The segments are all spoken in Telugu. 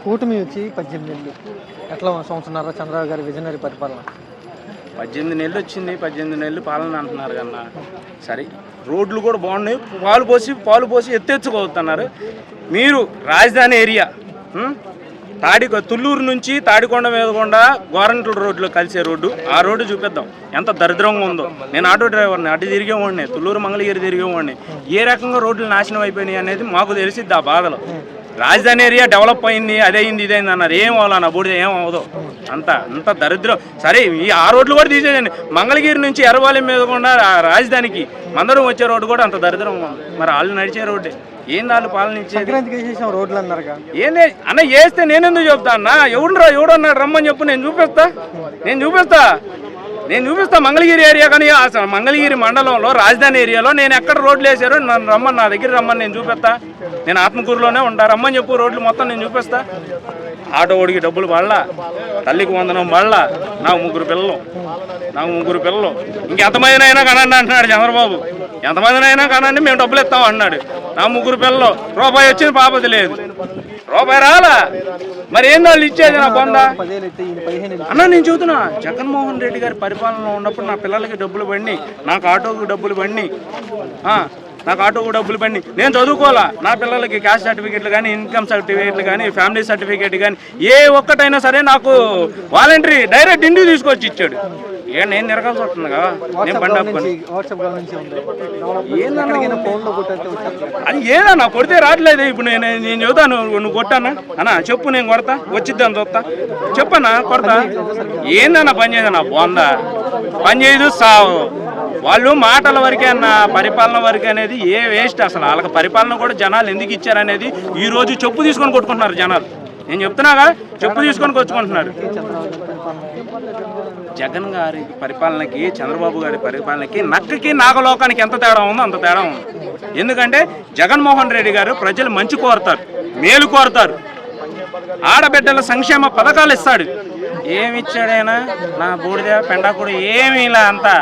కూటమి వచ్చి 18 నెలలు ఎట్లా సంవత్సరాల చంద్రబాబు గారి విజనరీ పరిపాలన 18 నెలలు వచ్చింది. 18 నెలలు పాలన అంటున్నారు కన్నా. సరే, రోడ్లు కూడా బాగున్నాయి. పాలు పోసి ఎత్తెచ్చుకోతున్నారు. మీరు రాజధాని ఏరియా తుళ్ళూరు నుంచి తాడికొండ మీదకొండ గోరంట్ల రోడ్లో కలిసే రోడ్డు, ఆ రోడ్డు చూపిద్దాం ఎంత దరిద్రంగా ఉందో. నేను ఆటో డ్రైవర్ని, అటు తిరిగేవాడిని, తుళ్ళూరు మంగళగిరి తిరిగేవాడిని. ఏ రకంగా రోడ్లు నాశనం అయిపోయినాయి అనేది మాకు తెలిసిద్ది ఆ బాధలో. రాజధాని ఏరియా డెవలప్ అయింది, అదైంది ఇదైంది అన్నారు. ఏం అవ్వాలన్న బూడిద ఏం అవ్వదు. అంత దరిద్రం. సరే, ఆ రోడ్లు కూడా తీసేయండి. మంగళగిరి నుంచి ఎర్రబాలెం మీద కూడా రాజధానికి మందరం వచ్చే రోడ్డు కూడా అంత దరిద్రం. మరి వాళ్ళు నడిచే రోడ్డే ఏంది వాళ్ళు పాలన ఇచ్చేది? రోడ్లు అన్నారు ఏంది అన్న, వేస్తే నేనెందుకు చెప్తా అన్న? ఎవడన్నాడు రమ్మని చెప్పు, నేను చూపిస్తా మంగళగిరి ఏరియా. కానీ అసలు మంగళగిరి మండలంలో రాజధాని ఏరియాలో నేను ఎక్కడ రోడ్లు వేసారో నన్ను రమ్మని, నా దగ్గర రమ్మని నేను చూపిస్తా. నేను ఆత్మకూరులోనే ఉంటా, రమ్మని చెప్పు. రోడ్లు మొత్తం నేను చూపిస్తా. ఆటో ఓడికి డబ్బులు పడలా, తల్లికి వందనం పడలా. నాకు ముగ్గురు పిల్లలు. ఇంకెంతమందినైనా కనండి అంటున్నాడు చంద్రబాబు. ఎంతమందినైనా కనండి, మేము డబ్బులు ఇస్తాం అన్నాడు. నా ముగ్గురు పిల్లలు, రూపాయి వచ్చింది పాపది లేదు, రూపాయి రాలా. మరి ఏం వాళ్ళు ఇచ్చేది నా పొంద అన్న? నేను చూస్తున్నా, జగన్మోహన్ రెడ్డి గారి పరిపాలనలో ఉన్నప్పుడు నా పిల్లలకి డబ్బులు పడినాయి, నాకు ఆటోకి డబ్బులు పడినాయి, నేను చదువుకోవాలా. నా పిల్లలకి క్యాస్ట్ సర్టిఫికేట్లు కానీ, ఇన్కమ్ సర్టిఫికేట్లు కానీ, ఫ్యామిలీ సర్టిఫికేట్ కానీ ఏ ఒక్కటైనా సరే నాకు వాలంటరీ డైరెక్ట్ ఇంటికి తీసుకొచ్చి ఇచ్చాడు. నేను తిరగాల్సి వస్తుంది కదా, నేను బండి ఆపుకొని. అది ఏదన్నా కొడితే రావట్లేదు. ఇప్పుడు నేను చెబుతాను, నువ్వు కొట్టానా అన్నా చెప్పు, నేను కొడతా, వచ్చిద్దాను చూస్తా, చెప్పన్నా కొడతా. ఏందన్నా పని చేయదన్నా? బొందా పని చేయదు, సావు. వాళ్ళు మాటల వరకే అన్న, పరిపాలన వరకే అనేది ఏ వేస్ట్. అసలు వాళ్ళకి పరిపాలన కూడా జనాలు ఎందుకు ఇచ్చారనేది ఈ రోజు చెప్పు తీసుకొని కొట్టుకుంటున్నారు జనాలు. నేను చెప్తున్నాగా, చెప్పు తీసుకొని కొట్టుకుంటున్నారు. జగన్ గారి పరిపాలనకి, చంద్రబాబు గారి పరిపాలనకి, నక్కకి నాగలోకానికి ఎంత తేడా ఉందో అంత తేడా ఉంది. ఎందుకంటే జగన్మోహన్ రెడ్డి గారు ప్రజలు మంచి కోరుతారు, మేలు కోరుతారు, ఆడబిడ్డల సంక్షేమ పథకాలు ఇస్తాడు. ఏమి ఇచ్చాడైనా? నా బూడిద పెండా కూడా ఏమి ఇలా అంతా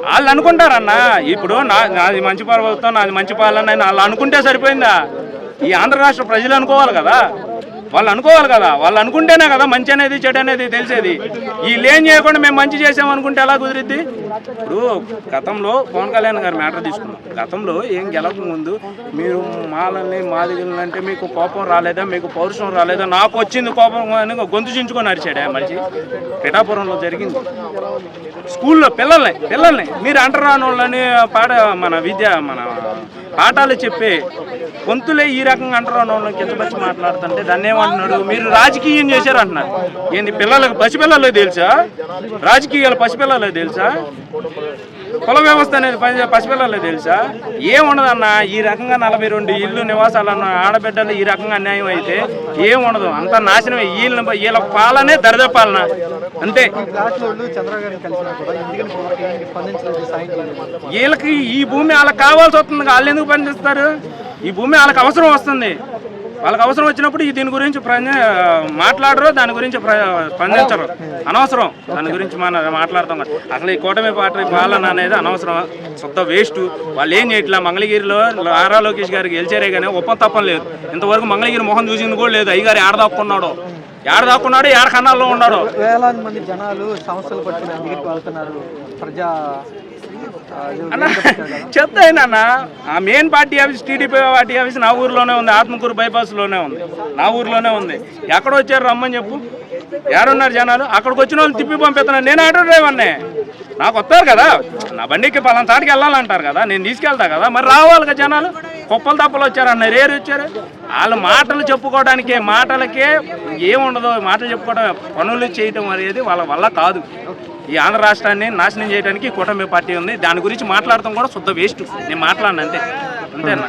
వాళ్ళు అనుకుంటారన్న. ఇప్పుడు నాది మంచి ప్రభుత్వం, నాది మంచి పాలన వాళ్ళు అనుకుంటే సరిపోయిందా? ఈ ఆంధ్ర రాష్ట్ర ప్రజలు అనుకోవాలి కదా, వాళ్ళు అనుకుంటేనే కదా మంచి అనేది చెడు అనేది తెలిసేది. వీళ్ళు ఏం చేయకుండా మేము మంచి చేసామనుకుంటే ఎలా కుదిరిద్ది? ఇప్పుడు గతంలో పవన్ కళ్యాణ్ గారు మ్యాటర్ తీసుకున్నాం. గతంలో ఏం గెలక ముందు మీరు మాలల్ని మాదిగల్ని అంటే మీకు కోపం రాలేదా, మీకు పౌరుషం రాలేదా? నాకు వచ్చింది కోపం అని గొంతు చించుకొని అరిచాడు మనిషి. పిఠాపురంలో జరిగింది. స్కూల్లో పిల్లల్ని మీరు అంటరాని వాళ్ళని మన పాఠాలు చెప్పి గొంతులే ఈ రకంగా అంటరాని వాళ్ళని కించపరిచి మాట్లాడుతుంటే దాన్ని ఏమంటున్నాడు? మీరు రాజకీయం చేశారు అంటున్నారు. ఏంది పిల్లలకు, పసిపిల్లలకు తెలుసా? రాజకీయాలు పసిపిల్లలకు తెలుసా? కుల వ్యవస్థ అనేది పసిపిల్లలకు తెలుసా? ఏముండదన్న. ఈ రకంగా 42 ఇల్లు నివాసాలన్న ఆడబిడ్డలు ఈ రకంగా అన్యాయం అయితే ఏముండదు. అంత నాశనమే. వీళ్ళ పాలనే దరిద్ర పాలన అంతే. వీళ్ళకి ఈ భూమి వాళ్ళకి కావాల్సి వస్తుంది, వాళ్ళు ఎందుకు పనిచేస్తారు? ఈ భూమి వాళ్ళకి అవసరం వస్తుంది. వాళ్ళకి అవసరం వచ్చినప్పుడు దీని గురించి మాట్లాడరు, దాని గురించి స్పందించరు. అనవసరం దాని గురించి మనం మాట్లాడతాం. అసలు ఈ కూటమి పార్టీ పాలన అనేది అనవసరం, శుద్ధ వేస్ట్. వాళ్ళు ఏం చేయట్లా. మంగళగిరిలో ఆరా లోకేష్ గారికి గెలిచారే కానీ ఒప్పం తప్పం లేదు. ఇంతవరకు మంగళగిరి మొహం చూసింది కూడా లేదు. అయ్యగారు ఏడదాక్కున్నాడు, ఏడ కన్నాల్లో ఉన్నాడు. వేలాది మంది జనాలు సమస్యలు పట్టుకుని దగ్గరికి వెళ్తున్నారు. చెప్తాయినా ఆ main party office, TDP party office నా ఊర్లోనే ఉంది, ఆత్మకూరు బైపాస్లోనే ఉంది, నా ఊర్లోనే ఉంది. ఎక్కడ వచ్చారు రమ్మని చెప్పు, ఎవరున్నారు జనాలు? అక్కడికి వచ్చిన వాళ్ళు తిప్పి పంపిస్తున్నాను. నేను ఆటో డ్రైవర్నే, నాకు వస్తారు కదా, నా బండికి పలానా తాటికి వెళ్ళాలంటారు కదా, నేను తీసుకెళ్తా కదా. మరి రావాలి కదా జనాలు. కుప్పలు తప్పలు వచ్చారన్నారు, ఏరు వచ్చారు. వాళ్ళు మాటలు చెప్పుకోవడానికే, మాటలకే ఏముండదు. మాటలు చెప్పుకోవడం, పనులు చేయటం అనేది వాళ్ళ వల్ల కాదు. ఈ ఆంధ్ర రాష్ట్రాన్ని నాశనం చేయడానికి కూటమి పార్టీ ఉంది. దాని గురించి మాట్లాడటం కూడా శుద్ధ వేస్ట్. నేను మాట్లాడిన అంతేనా?